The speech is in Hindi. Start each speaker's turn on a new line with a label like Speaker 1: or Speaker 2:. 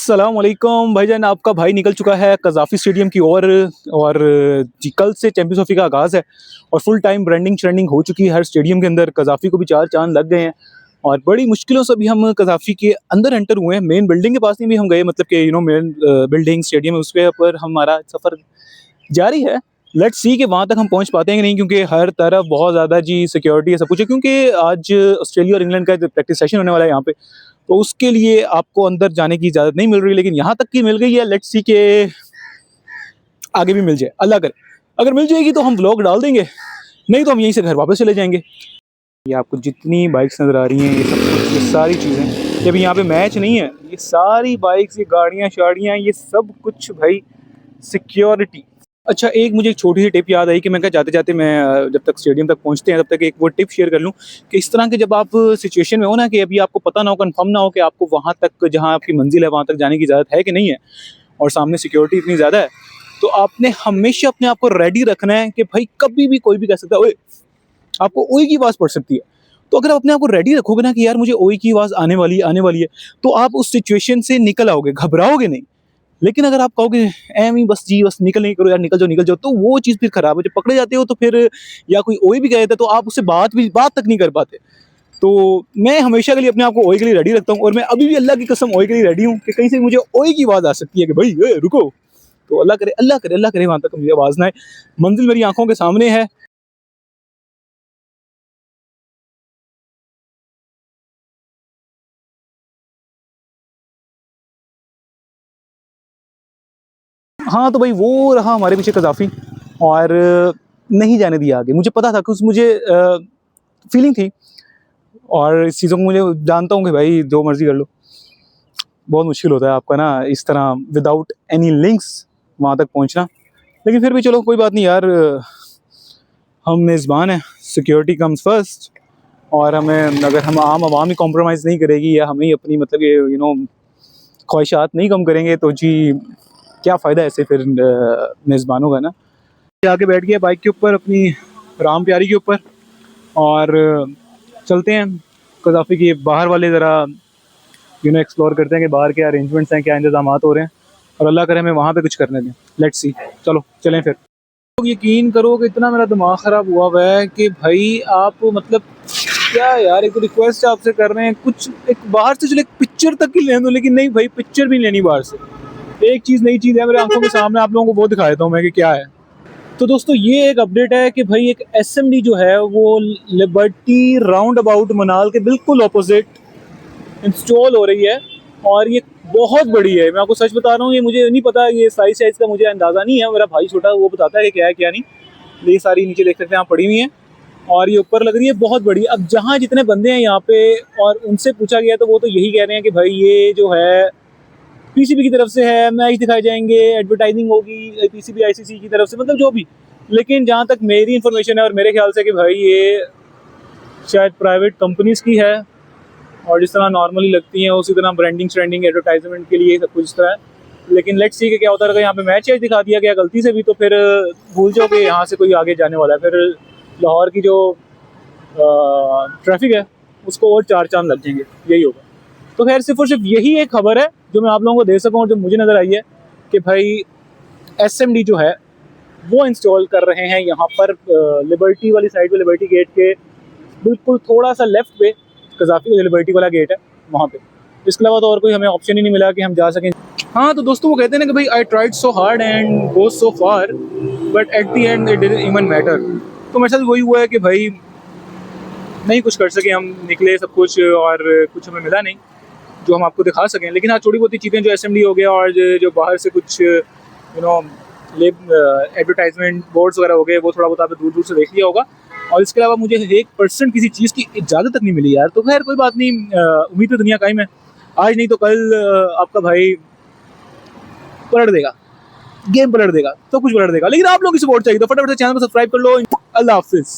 Speaker 1: अस्सलाम वालेकुम भाईजान, आपका भाई निकल चुका है कज़ाफ़ी स्टेडियम की ओर। और जी कल से चैंपियंस ट्रॉफी का आगाज़ है और फुल टाइम ब्रांडिंग श्रेंडिंग हो चुकी है हर स्टेडियम के अंदर। कज़ाफ़ी को भी 4 चाँद लग गए हैं और बड़ी मुश्किलों से भी हम कज़ाफ़ी के अंदर एंटर हुए हैं। मेन बिल्डिंग के पास नहीं भी हम गए, मतलब कि मेन बिल्डिंग स्टेडियम है, उसके ऊपर हमारा सफ़र जारी है। लेट्स सी कि वहाँ तक हम पहुँच पाते हैं कि नहीं, क्योंकि हर तरफ बहुत ज़्यादा जी सिक्योरिटी है, सब कुछ है। क्योंकि आज ऑस्ट्रेलिया और इंग्लैंड का प्रैक्टिस सेशन होने वाला है यहाँ पे, तो उसके लिए आपको अंदर जाने की इजाज़त नहीं मिल रही, लेकिन यहाँ तक की मिल गई है। लेट्स सी के आगे भी मिल जाए, अल्लाह करे। अगर मिल जाएगी तो हम व्लॉग डाल देंगे, नहीं तो हम यहीं से घर वापस चले जाएंगे। ये आपको जितनी बाइक्स नज़र आ रही हैं, ये सब कुछ, ये सारी चीज़ें, जब यहाँ पे मैच नहीं है, ये सारी बाइक्स, ये गाड़ियाँ शाड़ियाँ, ये सब कुछ भाई सिक्योरिटी। अच्छा, एक मुझे एक छोटी सी टिप याद आई कि मैं क्या जाते जाते मैं जब तक स्टेडियम तक पहुँचते हैं तब तक एक वो टिप शेयर कर लूँ कि इस तरह के जब आप सिचुएशन में हो ना, कि अभी आपको पता ना हो, कंफर्म ना हो कि आपको वहाँ तक, जहाँ आपकी मंजिल है, वहाँ तक जाने की इजाज़त है कि नहीं है, और सामने सिक्योरिटी इतनी ज़्यादा है, तो आपने हमेशा अपने आप को रेडी रखना है कि भाई कभी भी कोई भी कह सकता है ओए, आपको ओए की आवाज़ पड़ सकती है। तो अगर आप अपने आप को रेडी रखोगे ना कि यार मुझे ओए की आवाज़ आने वाली है, तो आप उस सिचुएशन से निकल आओगे, घबराओगे नहीं। लेकिन अगर आप कहोगे एम ही बस जी बस निकल नहीं करो यार, निकल जाओ, तो वो चीज़ फिर खराब है। जब पकड़े जाते हो तो फिर, या कोई ओए भी कह देता है तो आप उससे बात तक नहीं कर पाते। तो मैं हमेशा के लिए अपने आप को ओए के लिए रेडी रखता हूँ, और मैं अभी भी अल्लाह की कसम ओए के लिए रेडी हूँ कि कहीं से मुझे ओए की आवाज़ आ सकती है कि भाई ए, रुको। तो अल्लाह करे वहाँ तक मुझे आवाज़ ना आए। मंजिल मेरी आंखों के सामने है। हाँ, तो भाई वो रहा हमारे पीछे कज़ाफ़ी, और नहीं जाने दिया आगे। मुझे पता था कि उस मुझे फीलिंग थी, और इस चीज़ों को मुझे जानता हूँ कि भाई जो मर्ज़ी कर लो, बहुत मुश्किल होता है आपका ना इस तरह विदाउट एनी लिंक्स वहाँ तक पहुँचना। लेकिन फिर भी चलो कोई बात नहीं यार, हम मेज़बान हैं, सिक्योरिटी कम्स फर्स्ट। और हमें, अगर हम आम आवाम ही कॉम्प्रोमाइज़ नहीं करेगी, या हम ही अपनी मतलब ये ख्वाहिशात नहीं कम करेंगे, तो जी क्या फ़ायदा ऐसे फिर मेज़बानों का ना। आके बैठ गया बाइक के ऊपर अपनी, राम प्यारी के ऊपर, और चलते हैं कज़ाफ़ी की बाहर वाले ज़रा एक्सप्लोर करते हैं कि बाहर क्या अरेंजमेंट्स हैं, क्या इंतज़ामात हो रहे हैं, और अल्लाह करे हमें वहाँ पे कुछ करने दें। लेट्स सी, चलो चलें फिर। तो यकीन करो कि इतना मेरा दिमाग ख़राब हुआ है कि भाई आप मतलब क्या यार, एक तो रिक्वेस्ट आपसे कर रहे हैं कुछ, एक बाहर से चलो एक पिक्चर तक ही लेने दो, लेकिन नहीं भाई, पिक्चर भी नहीं लेनी बाहर से। एक चीज़, नई चीज़ है मेरे आंखों के सामने, आप लोगों को वो दिखा देता हूँ मैं कि क्या है। तो दोस्तों ये एक अपडेट है कि भाई एक एसएमडी जो है वो लिबर्टी राउंड अबाउट मनाल के बिल्कुल ऑपोजिट इंस्टॉल हो रही है, और ये बहुत बड़ी है। मैं आपको सच बता रहा हूँ, ये मुझे नहीं पता, ये साइज़ का मुझे अंदाज़ा नहीं है। मेरा भाई छोटा, वो बताता है कि क्या है क्या नहीं। ये सारी नीचे देख सकते हैं आप पड़ी हुई हैं, और ये ऊपर लग रही है बहुत बड़ी। अब जहाँ जितने बंदे हैं यहाँ पे, और उनसे पूछा गया तो वो तो यही कह रहे हैं कि भाई ये जो है पीसीबी की तरफ से है, मैच दिखाए जाएंगे, एडवर्टाइजिंग होगी पीसीबी आईसीसी की तरफ से, मतलब जो भी। लेकिन जहाँ तक मेरी इन्फॉर्मेशन है और मेरे ख्याल से कि भाई ये शायद प्राइवेट कंपनीज़ की है, और जिस तरह नॉर्मली लगती हैं उसी तरह ब्रांडिंग श्रेंडिंग एडवर्टाइजमेंट के लिए सब कुछ इस तरह है। लेकिन लेट्स सी कि क्या होता है, अगर यहाँ पे मैच दिखा दिया गया गलती से भी, तो फिर भूल जाओ कि यहाँ से कोई आगे जाने वाला है। फिर लाहौर की जो ट्रैफिक है उसको और 4 चांद लग जाएंगे, यही होगा। तो खैर सिर्फ और सिर्फ यही एक खबर है जो मैं आप लोगों को दे सकूँ, और जो मुझे नज़र आई है कि भाई एसएमडी जो है वो इंस्टॉल कर रहे हैं यहाँ पर लिबर्टी वाली साइड पे, लिबर्टी गेट के बिल्कुल थोड़ा सा लेफ्ट पे कज़ाफ़ी का लिबर्टी वाला गेट है वहाँ पे। इसके अलावा तो और कोई हमें ऑप्शन ही नहीं मिला कि हम जा सकें। हाँ, तो दोस्तों वो कहते हैं ना कि भाई I tried so hard and go so far, but at the end it didn't even matter. तो मेरे साथ वही हुआ है कि भाई नहीं कुछ कर सके, हम निकले सब कुछ, और कुछ हमें मिला नहीं जो हम आपको दिखा सकें। लेकिन हाँ, थोड़ी बहुत चीज़ें जो एसएमडी हो गया, और जो बाहर से कुछ एडवर्टाइजमेंट बोर्ड्स वगैरह हो गए, वो थोड़ा बहुत आपने दूर दूर से देख लिया होगा। और इसके अलावा मुझे 1% किसी चीज़ की इजाज़त तक नहीं मिली यार। तो खैर कोई बात नहीं, उम्मीद तो दुनिया कायम है। आज नहीं तो कल आपका भाई पलट देगा, गेम पलट देगा, तो कुछ पलट देगा। लेकिन आप लोगों की सपोर्ट चाहिए, तो फटाफट से चैनल को सब्सक्राइब कर लो। अल्लाह हाफिज़।